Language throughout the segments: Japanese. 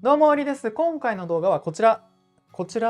どうもありです。今回の動画はこちら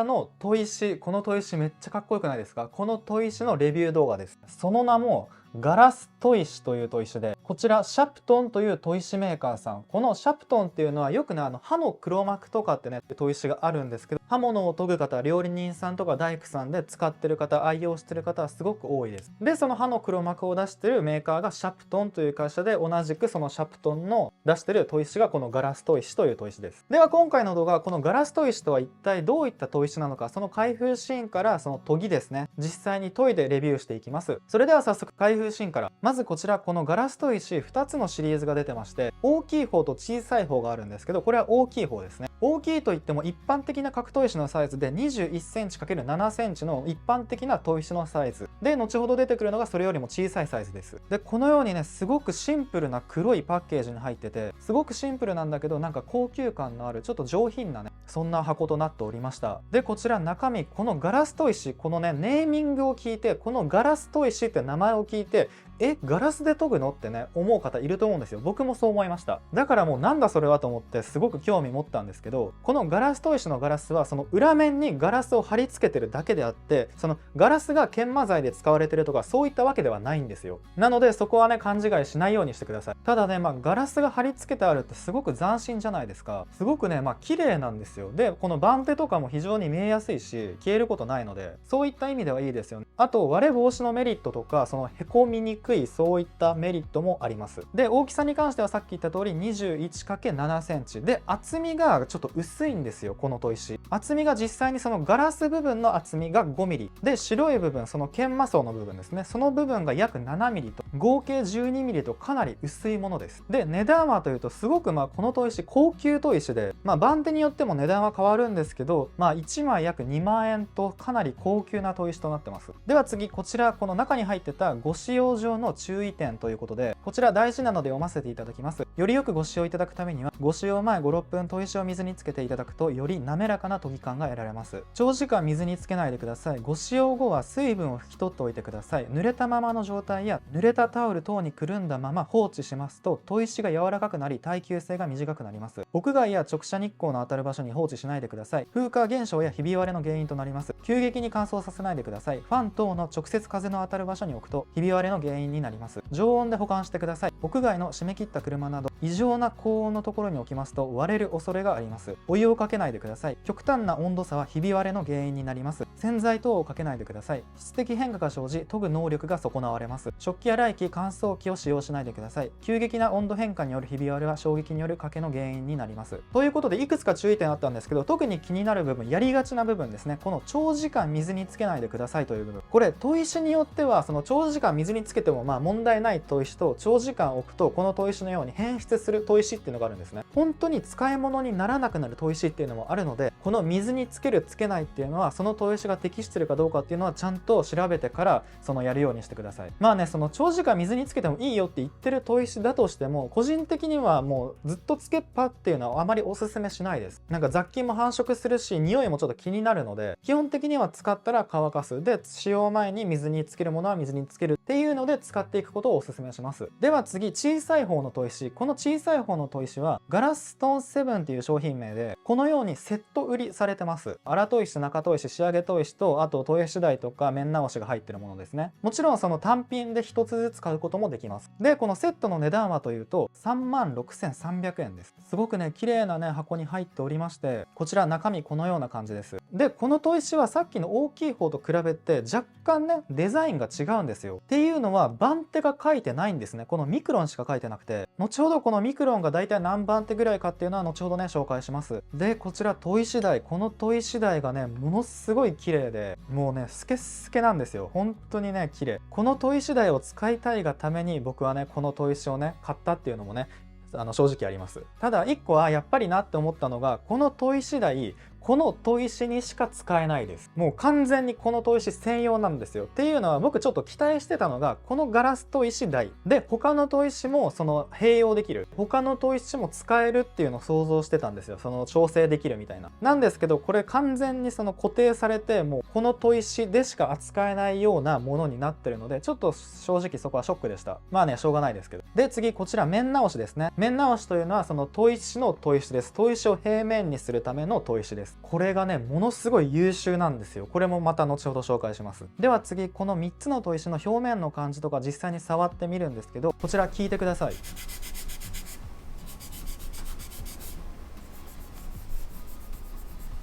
の砥石、この砥石めっちゃかっこよくないですか？この砥石のレビュー動画です。その名もガラス砥石という砥石で、こちらシャプトンという砥石メーカーさん。このシャプトンっていうのはよくね、刃の黒幕とかってね、砥石があるんですけど、刃物を研ぐ方、料理人さんとか大工さんで使ってる方、愛用してる方はすごく多いです。で、その刃の黒幕を出してるメーカーがシャプトンという会社で、同じくそのシャプトンの出してる砥石がこのガラス砥石という砥石です。では今回の動画はこのガラス砥石とは一体どういった砥石なのか、その開封シーンからその研ぎですね、実際に研いでレビューしていきます。それでは早速開封シーンから。まずこちら、このガラス砥石2つのシリーズが出てまして、大きい方と小さい方があるんですけど、これは大きい方ですね。大きいといっても一般的な格砥石のサイズで21センチ ×7 センチの一般的な砥石のサイズで、後ほど出てくるのがそれよりも小さいサイズです。で、このようにね、すごくシンプルな黒いパッケージに入ってて、すごくシンプルなんだけどなんか高級感のあるちょっと上品なね、そんな箱となっておりました。で、こちら中身、このガラス砥石、このねネーミングを聞いて、このガラス砥石って名前を聞いて、ガラスで研ぐのってね思う方いると思うんですよ。僕もそう思いました。だからもうなんだそれはと思ってすごく興味持ったんですけど、このガラス砥石のガラスはその裏面にガラスを貼り付けてるだけであって、そのガラスが研磨剤で使われてるとかそういったわけではないんですよ。なのでそこはね勘違いしないようにしてください。ただね、ガラスが貼り付けてあるってすごく斬新じゃないですか。すごくね綺麗なんですよ。で、この番手とかも非常に見えやすいし消えることないので、そういった意味ではいいですよね。あと割れ防止のメリットとか、そのへこみにくいそういったメリットもあります。で、大きさに関してはさっき言った通り 21×7 センチで、厚みがちょっと薄いんですよ。この砥石厚みが実際にそのガラス部分の厚みが 5mm で、白い部分、その研磨層の部分ですね、その部分が約 7mm と合計 12mm とかなり薄いものです。で、値段はというとすごくこの砥石高級砥石で、番手によっても値段は変わるんですけど、1枚約2万円とかなり高級な砥石となってます。では次、こちらこの中に入ってたご使用上の注意点ということで、こちら大事なので読ませていただきます。よりよくご使用いただくためには、ご使用前 5、6分砥石を水につけていただくとより滑らかな研ぎ感が得られます。長時間水につけないでください。ご使用後は水分を拭き取っておいてください。濡れたままの状態や濡れたタオル等にくるんだまま放置しますと、砥石が柔らかくなり耐久性が短くなります。屋外や直射日光の当たる場所に放置しないでください。風化現象やひび割れの原因となります。急激に乾燥させないでください。ファン等の直接風の当たる場所に置くとひび割れの原因になります。常温で保管してください。屋外の締め切った車など異常な高温のところに置きますと割れる恐れがあります。お湯をかけないでください。極端な温度差はひび割れの原因になります。洗剤等をかけないでください。質的変化が生じ研ぐ能力が損なわれます。食器洗い機、乾燥機を使用しないでください。急激な温度変化によるひび割れは衝撃による欠けの原因になります。ということでいくつか注意点あったんですけど、特に気になる部分、やりがちな部分ですね。この長時間水につけないでくださいという部分、これ砥石によってはその長時間水につけても問題ない砥石と、長時間置くとこの砥石のように変質する砥石っていうのがあるんですね。本当に使い物にならなくなる砥石っていうのもあるので、この水につけるつけないっていうのはその砥石が適してるかどうかっていうのはちゃんと調べてからやるようにしてください。その長時間水につけてもいいよって言ってる砥石だとしても、個人的にはもうずっとつけっぱっていうのはあまりおすすめしないです。なんか雑菌も繁殖するし匂いもちょっと気になるので、基本的には使ったら乾かす、で使用前に水につけるものは水につけるっていうので使っていくことをおすすめします。では次、小さい方の砥石。この小さい方の砥石はガラスストーン7っていう商品名で、このようにセット売りされてます。粗砥石、中砥石、仕上げ砥石と、あと砥石台とか面直しが入ってるものですね。もちろんその単品で1つずつ買うこともできます。で、このセットの値段はというと36,300円です。すごくね綺麗なね箱に入っておりまして、こちら中身このような感じです。で、この砥石はさっきの大きい方と比べて若干ねデザインが違うんですよ。っていうのは番手が書いてないんですね。このミクロンしか書いてなくて、後ほどこのミクロンが大体何番手ぐらいかっていうのは後ほどね紹介します。で、こちら砥石台、この砥石台がねものすごい綺麗で、もうねスケスケなんですよ。本当にね綺麗。この砥石台を使いたいがために僕はねこの砥石をね買ったっていうのもね正直あります。ただ1個はやっぱりなって思ったのが、この砥石台この砥石にしか使えないです。もう完全にこの砥石専用なんですよ。っていうのは僕ちょっと期待してたのが、このガラス砥石台で他の砥石もその併用できる、他の砥石も使えるっていうのを想像してたんですよ。その調整できるみたいな。なんですけど、これ完全にその固定されて、もうこの砥石でしか扱えないようなものになってるので、ちょっと正直そこはショックでした。まあね、しょうがないですけど。で、次こちら面直しですね。面直しというのはその砥石の砥石です。砥石を平面にするための砥石です。これがね、ものすごい優秀なんですよ。これもまた後ほど紹介します。では次、この3つの砥石の表面の感じとか実際に触ってみるんですけど、こちら聞いてください。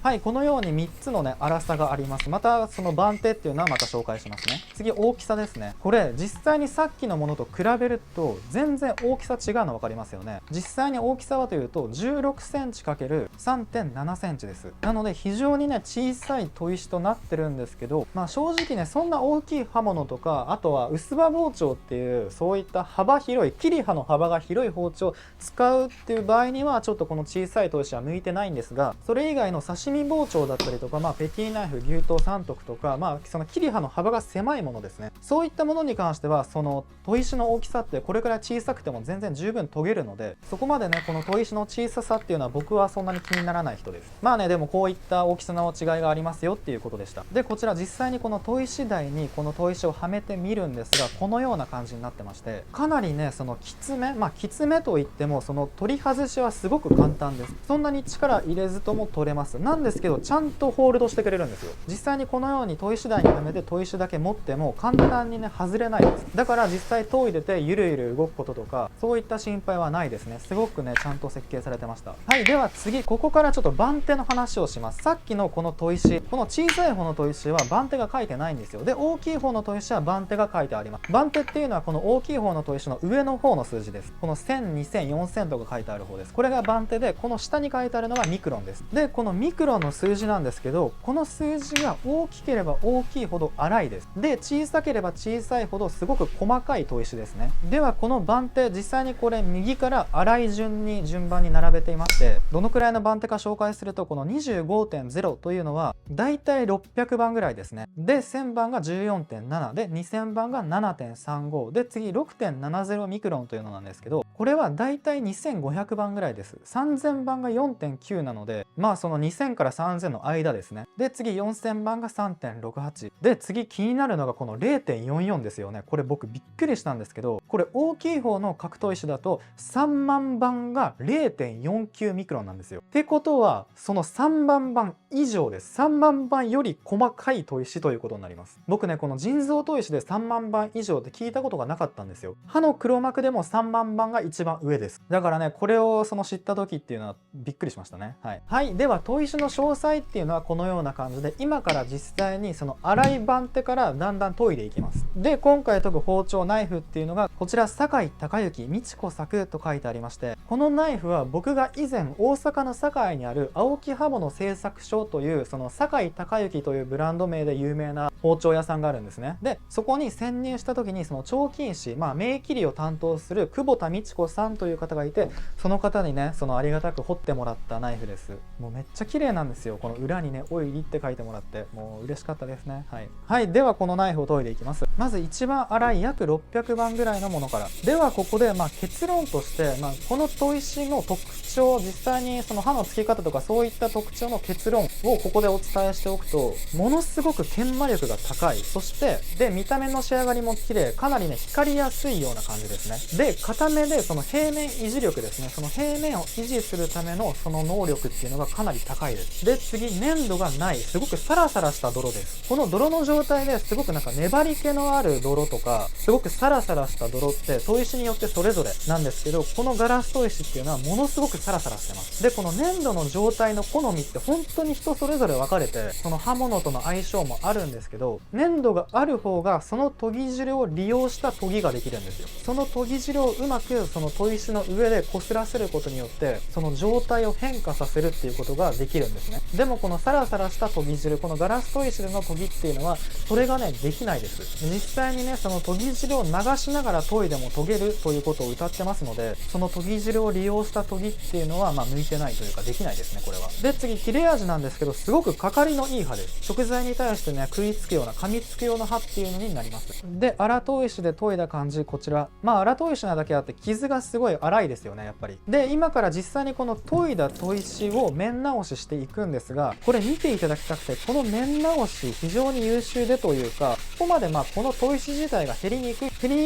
はい、このように3つのね、粗さがあります。また、その番手っていうのはまた紹介しますね。次、大きさですね。これ、実際にさっきのものと比べると、全然大きさ違うの分かりますよね。実際に大きさはというと、16センチ ×3.7 センチです。なので、非常にね、小さい砥石となってるんですけど、まあ正直ね、そんな大きい刃物とか、あとは薄刃包丁っていう、そういった幅広い、切り刃の幅が広い包丁を使うっていう場合には、ちょっとこの小さい砥石は向いてないんですが、それ以外の刺身包丁だったりとか、ペティナイフ、牛刀三徳とか、その切り刃の幅が狭いものですね。そういったものに関しては、その砥石の大きさってこれくらい小さくても全然十分研げるので、そこまでね、この砥石の小ささっていうのは僕はそんなに気にならない人です。まあね、でもこういった大きさの違いがありますよっていうことでした。で、こちら実際にこの砥石台にこの砥石をはめてみるんですが、このような感じになってまして、かなりね、そのきつめ、きつめといっても、その取り外しはすごく簡単です。そんなに力入れずとも取れます。なんですけど、ちゃんとホールドしてくれるんですよ。実際にこのように砥石台にはめて砥石だけ持っても簡単にね、外れないです。だから実際研いでてゆるゆる動くこととか、そういった心配はないですね。すごくね、ちゃんと設計されてました。はい、では次、ここからちょっと番手の話をします。さっきのこの砥石、この小さい方の砥石は番手が書いてないんですよ。で、大きい方の砥石は番手が書いてあります。番手っていうのはこの大きい方の砥石の上の方の数字です。この1000、2000、4000とか書いてある方です。これが番手で、この下に書いてあるのがミクロンです。で、このミクロンの数字なんですけど、この数字が大きければ大きいほど粗いです。で、小さければ小さいほどすごく細かい砥石ですね。ではこの番手、実際にこれ右から粗い順に順番に並べていまして、どのくらいの番手か紹介すると、この 25.0 というのはだいたい600番ぐらいですね。で、1000番が 14.7 で、2000番が 7.35 で、次 6.70 ミクロンというのなんですけど、これはだいたい2500番ぐらいです。3000番が 4.9 なので、その2000から3000の間ですね。で、次4000番が 3.68 で、次気になるのがこの 0.44 ですよね。これ僕びっくりしたんですけど、これ大きい方の格闘石だと3万番が 0.49 ミクロンなんですよ。ってことはその3万番以上です。3万番より細かい砥石ということになります。僕ね、この人造砥石で3万番以上って聞いたことがなかったんですよ。刃の黒幕でも3万番が一番上です。だからね、これを知った時っていうのはびっくりしましたね。はい、では砥石の詳細っていうのはこのような感じで、今から実際にその粗い番手からだんだん研いでいきます。で、今回研ぐ包丁ナイフっていうのがこちら、酒井隆之美智子作と書いてありまして、このナイフは僕が以前大阪の堺にある青木刃物製作所という、その酒井隆之というブランド名で有名な包丁屋さんがあるんですね。で、そこに潜入した時にその彫金師、名切りを担当する久保田美智子さんという方がいて、その方にね、ありがたく彫ってもらったナイフです。もうめっちゃ綺麗なんですよ。この裏にね、オイリって書いてもらって、もう嬉しかったですね。はい、ではこのナイフを研いでいきます。まず一番粗い約600番ぐらいのものから。ではここで結論として、この砥石の特徴、実際にその刃の付け方とかそういった特徴の結論をここでお伝えしておくと、ものすごく研磨力が高い。そしてで、見た目の仕上がりも綺麗、かなりね、光りやすいような感じですね。で、片目でその平面維持力ですね。その平面を維持するためのその能力っていうのがかなり高いです。で、次、粘度がない、すごくサラサラした泥です。この泥の状態ですごく粘り気のある泥とか、すごくサラサラした泥って砥石によってそれぞれなんですけど、このガラス砥石っていうのはものすごくサラサラしてます。で、この粘土の状態の好みって本当に人それぞれ分かれて、その刃物との相性もあるんですけど、ど、粘土がある方がその研ぎ汁を利用した研ぎができるんですよ。その研ぎ汁をうまくその砥石の上で擦らせることによってその状態を変化させるっていうことができるんですね。でもこのサラサラした研ぎ汁、このガラス砥石での研ぎっていうのはそれがねできないです。実際にねその研ぎ汁を流しながら研いでも研げるということを謳ってますので、その研ぎ汁を利用した研ぎっていうのは向いてないというかできないですね、これは。で次切れ味なんですけど、すごくかかりのいい刃です。食材に対してね食いつくような噛みつくような刃っていうのになります。で荒砥石で研いだ感じ、こちら荒砥石なだけあって傷がすごい粗いですよね、やっぱり。で今から実際にこの研いだ砥石を面直ししていくんですが、これ見ていただきたくて、この面直し非常に優秀でというか、ここまでこの砥石自体が減りに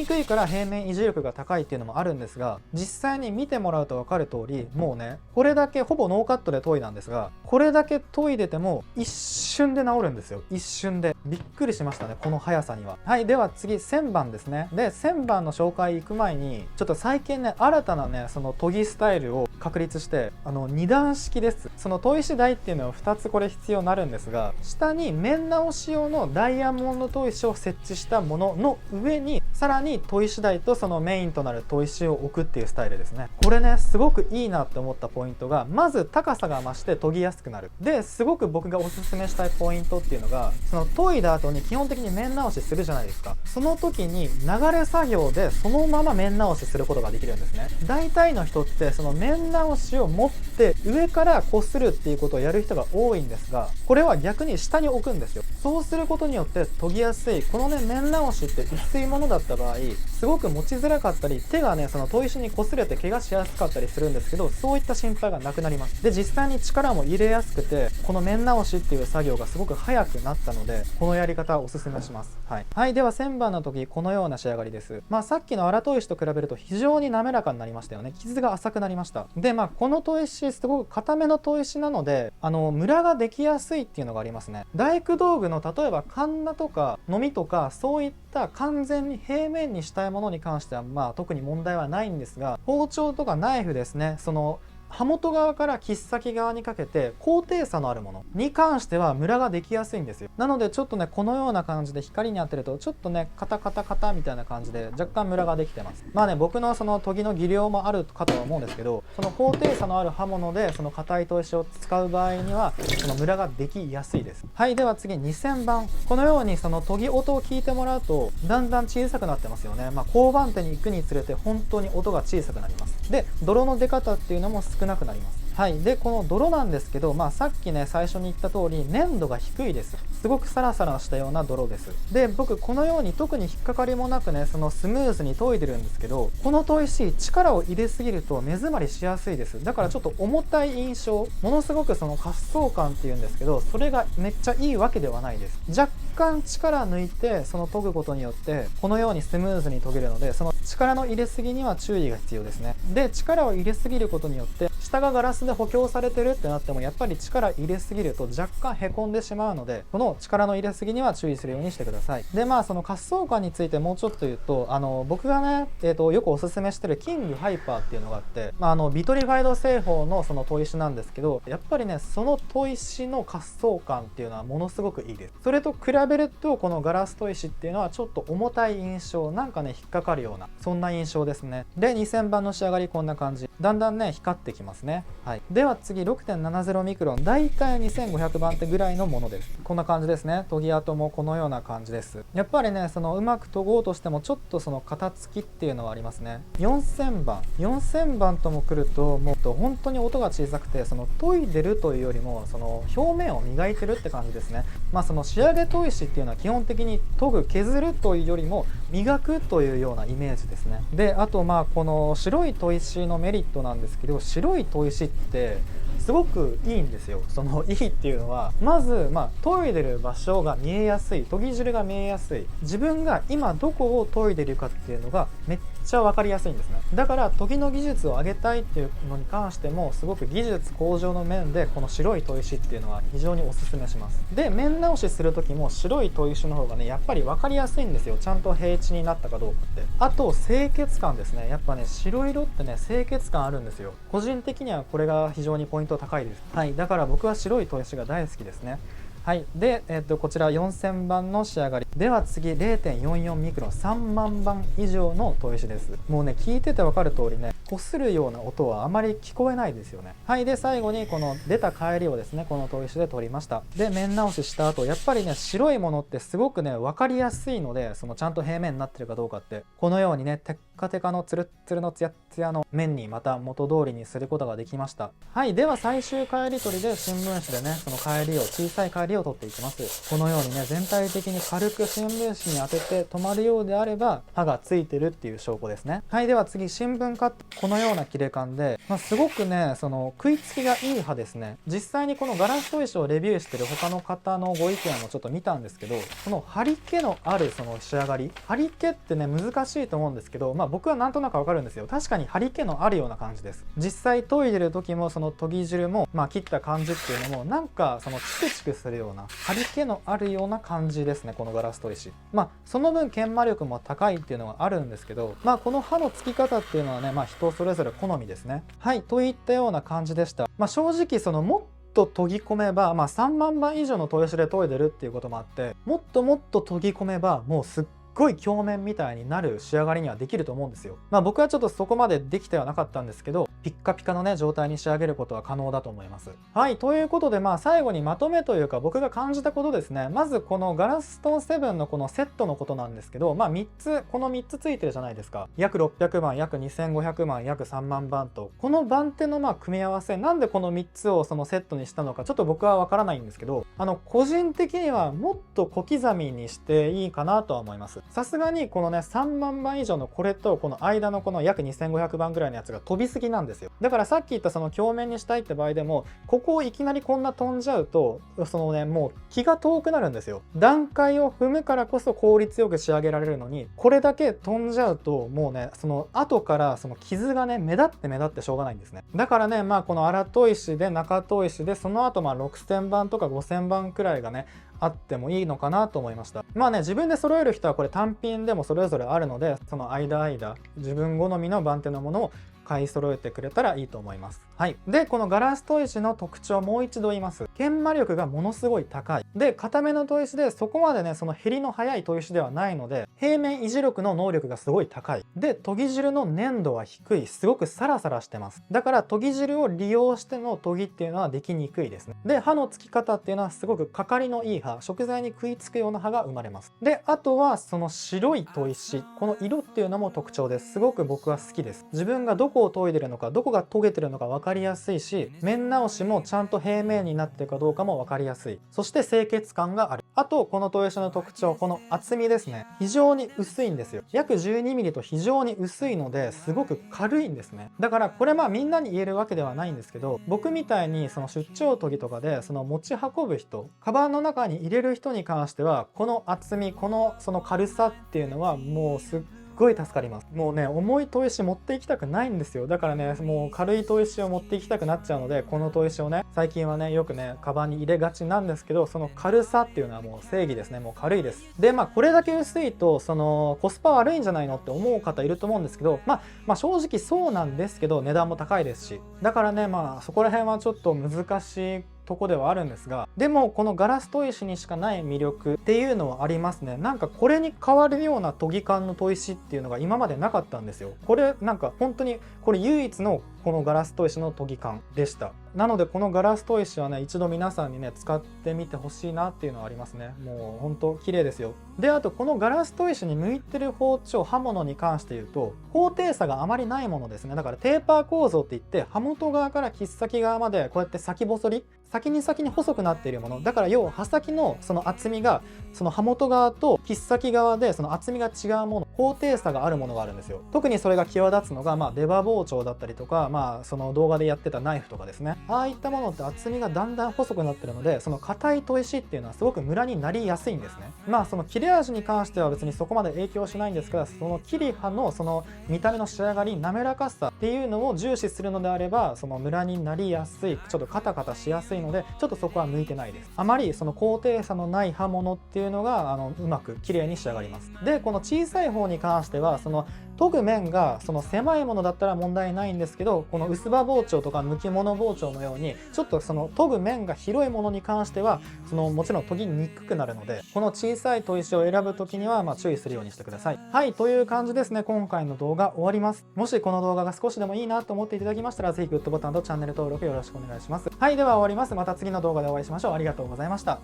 くいから平面維持力が高いっていうのもあるんですが、実際に見てもらうと分かる通り、もうねこれだけほぼノーカットで研いだんですが、これだけ研いでても一瞬で治るんですよ。一瞬で。びっくりしましたね、この速さには。はい、では次旋盤ですね。で旋盤の紹介行く前にちょっと最近ね新たなねその研ぎスタイルを確立して、2段式です。その砥石台っていうのは2つこれ必要になるんですが、下に面直し用のダイヤモンド砥石を設置したものの上にさらに砥石台とそのメインとなる砥石を置くっていうスタイルですね。これねすごくいいなって思ったポイントが、まず高さが増して研ぎやすくなる。ですごく僕がおすすめしたいポイントっていうのが、その研いだ後に基本的に面直しするじゃないですか。その時に流れ作業でそのまま面直しすることができるんですね。大体の人ってその面直しを持って上からこするっていうことをやる人が多いんですが、これは逆に下に置くんですよ。そうすることによって研ぎやすい。このね面直しって薄いものだった場合すごく持ちづらかったり、手がねその砥石に擦れて怪我しやすかったりするんですけど、そういった心配がなくなります。で実際に力も入れやすくて、この面直しっていう作業がすごく早くなったので、このやり方をおすすめします。はい、では旋盤の時このような仕上がりです。さっきの荒砥石と比べると非常に滑らかになりましたよね。傷が浅くなりました。でこの砥石すごく硬めの砥石なのでムラができやすいっていうのがありますね。大工道具の例えばカンナとかノミとかそういった完全に平面にしたいものに関しては特に問題はないんですが、包丁とかナイフですね、その刃元側から切っ先側にかけて高低差のあるものに関してはムラができやすいんですよ。なのでちょっとねこのような感じで光に当てるとちょっとねカタカタカタみたいな感じで若干ムラができてます。僕のその研ぎの技量もあるかとは思うんですけど、その高低差のある刃物でその硬い砥石を使う場合にはそのムラができやすいです。はい、では次2000番。このようにその研ぎ音を聞いてもらうとだんだん小さくなってますよね。交番手に行くにつれて本当に音が小さくなります。で泥の出方っていうのも少なくなります。はい、でこの泥なんですけど、さっきね最初に言った通り粘度が低いです。すごくサラサラしたような泥です。で僕このように特に引っかかりもなくねそのスムーズに研いでるんですけど、この砥石力を入れすぎると目詰まりしやすいです。だからちょっと重たい印象、ものすごくその滑走感っていうんですけど、それがめっちゃいいわけではないです。若干力抜いてその研ぐことによってこのようにスムーズに研げるので、その力の入れすぎには注意が必要ですね。で力を入れすぎることによって下がガラスで補強されてるってなってもやっぱり力入れすぎると若干へこんでしまうので、この力の入れすぎには注意するようにしてください。でその滑走感についてもうちょっと言うと、僕がね、よくおすすめしてるキングハイパーっていうのがあって、ビトリファイド製法のその砥石なんですけど、やっぱりねその砥石の滑走感っていうのはものすごくいいです。それと比べるとこのガラス砥石っていうのはちょっと重たい印象、なんかね引っかかるようなそんな印象ですね。で2000番の仕上がりこんな感じ、だんだんね光ってきますね。はい、では次 6.70 ミクロン、だいたい2500番手ぐらいのものです。こんな感じですね。研ぎ跡もこのような感じです。やっぱりねそのうまく研ごうとしてもちょっとその型つきっていうのはありますね。4000番とも来るともっと本当に音が小さくて、その研いでるというよりもその表面を磨いてるって感じですね。その仕上げ砥石っていうのは基本的に研ぐ削るというよりも磨くというようなイメージですね。であとこの白い砥石のメリットなんですけど、白い砥石ってすごくいいんですよ。そのいいっていうのはまず研いでる場所が見えやすい、研ぎ汁が見えやすい、自分が今どこを研いでるかっていうのがめっちゃ分かりやすいんですね。だから研ぎの技術を上げたいっていうのに関してもすごく技術向上の面でこの白い砥石っていうのは非常におすすめします。で面直しする時も白い砥石の方がねやっぱり分かりやすいんですよ。ちゃんと平地になったかどうかって。あと清潔感ですね。やっぱね白色ってね清潔感あるんですよ。個人的にはこれが非常にポイント高いです。はい、だから僕は白い砥石が大好きですね。はい。で、こちら4000番の仕上がり。では次、0.44 ミクロン、3万番以上の砥石です。もうね、聞いててわかる通りね、擦るような音はあまり聞こえないですよね。はい。で、最後にこの出た帰りをですね、この砥石で取りました。で、面直しした後、やっぱりね、白いものってすごくね、分かりやすいので、そのちゃんと平面になってるかどうかって、このようにね、テッカテカのツルッツルのツヤッツヤの面にまた元通りにすることができました。はい。では最終帰り取りで新聞紙でね、その帰りを、小さい帰りを取っていきます。このようにね、全体的に軽く新聞紙に当てて止まるようであれば、刃がついてるっていう証拠ですね。はい。では次、新聞カット。このような切れ感で、すごくね、その食いつきがいい刃ですね。実際にこのガラス砥石をレビューしてる他の方のご意見もちょっと見たんですけど、この張り気のあるその仕上がり、張り気ってね、難しいと思うんですけど、僕はなんとなくわかるんですよ。確かに張り気のあるような感じです。実際研いでる時もその研ぎ汁も、切った感じっていうのもなんかそのチクチクするような張り気のあるような感じですね、このガラス砥石。その分研磨力も高いっていうのはあるんですけど、この刃の付き方っていうのはね、人それぞれ好みですね。はい、といったような感じでした。正直そのもっと研ぎ込めば、3万番以上の砥石で研いでるっていうこともあって、もっともっと研ぎ込めばもうすっごい鏡面みたいになる仕上がりにはできると思うんですよ。僕はちょっとそこまでできてはなかったんですけど、ピッカピカのね状態に仕上げることは可能だと思います。はい、ということで最後にまとめというか僕が感じたことですね。まずこのガラスストーン7のこのセットのことなんですけど、3つこの3つついてるじゃないですか。約600番、約2500番、約3万番と、この番手の組み合わせ、なんでこの3つをそのセットにしたのかちょっと僕はわからないんですけど、個人的にはもっと小刻みにしていいかなとは思います。さすがにこのね3万番以上のこれとこの間のこの約2500番ぐらいのやつが飛びすぎなんですよ。だからさっき言ったその鏡面にしたいって場合でも、ここをいきなりこんな飛んじゃうとそのねもう気が遠くなるんですよ。段階を踏むからこそ効率よく仕上げられるのに、これだけ飛んじゃうともうねその後からその傷がね目立ってしょうがないんですね。だからねこの荒砥石で中砥石でその後6000番とか5000番くらいがねあってもいいのかなと思いました。自分で揃える人はこれ単品でもそれぞれあるので、その間自分好みの番手のものを買い揃えてくれたらいいと思います。はい。で、このガラス砥石の特徴をもう一度言います。研磨力がものすごい高い。で、硬めの砥石でそこまでね、その減りの早い砥石ではないので、平面維持力の能力がすごい高い。で、研ぎ汁の粘度は低い。すごくサラサラしてます。だから研ぎ汁を利用しての研ぎっていうのはできにくいですね。で、刃の付き方っていうのはすごくかかりのいい刃、食材に食いつくような刃が生まれます。で、あとはその白い砥石。この色っていうのも特徴です。すごく僕は好きです。自分がどこを研いでるのか、どこが研げてるのか分かりやすいし、面直しもちゃんと平面になってるかどうかも分かりやすい。そして清潔感がある。あと、この砥石の特徴、この厚みですね。非常に薄いんですよ。約 12mm と非常に薄いので、すごく軽いんですね。だから、これみんなに言えるわけではないんですけど、僕みたいにその出張研ぎとかで、その持ち運ぶ人、カバンの中に入れる人に関しては、この厚み、その軽さっていうのは、もうすっごい助かります。もうね、重い砥石持っていきたくないんですよ。だからね、もう軽い砥石を持っていきたくなっちゃうので、この砥石をね、最近はね、よくね、カバンに入れがちなんですけど、その軽さっていうのはもう正義ですね。もう軽いです。で、これだけ薄いと、そのコスパ悪いんじゃないのって思う方いると思うんですけど、正直そうなんですけど、値段も高いですし。だからね、そこら辺はちょっと難しいとこではあるんですが、でもこのガラス砥石にしかない魅力っていうのはありますね。なんかこれに変わるような研ぎ感の砥石っていうのが今までなかったんですよ。これなんか本当にこれ唯一のこのガラス砥石の研ぎ感でした。なのでこのガラス砥石はね、一度皆さんにね使ってみてほしいなっていうのはありますね。もう本当綺麗ですよ。で、あとこのガラス砥石に向いてる包丁、刃物に関して言うと高低差があまりないものですね。だからテーパー構造って言って、刃元側から切っ先側までこうやって先細り、先に細くなっているものだから、要は刃先のその厚みがその刃元側と切っ先側でその厚みが違うもの、高低差があるものがあるんですよ。特にそれが際立つのが出刃包丁だったりとか、その動画でやってたナイフとかですね。ああいったものって厚みがだんだん細くなってるので、その硬い砥石っていうのはすごくムラになりやすいんですね。その切れ味に関しては別にそこまで影響しないんですが、その切り刃のその見た目の仕上がり、滑らかさっていうのを重視するのであれば、そのムラになりやすい、ちょっとカタカタしやすいので、ちょっとそこは向いてないです。あまりその高低差のない刃物っていうのがうまく綺麗に仕上がります。で、この小さい方に関してはその研ぐ面がその狭いものだったら問題ないんですけど、この薄刃包丁とか抜き物包丁のようにちょっとその研ぐ面が広いものに関してはもちろん研ぎにくくなるので、この小さい砥石を選ぶ時には注意するようにしてください。はい、という感じですね。今回の動画終わります。もしこの動画が少しでもいいなと思っていただきましたら、ぜひグッドボタンとチャンネル登録よろしくお願いします。はい、では終わります。また次の動画でお会いしましょう。ありがとうございました。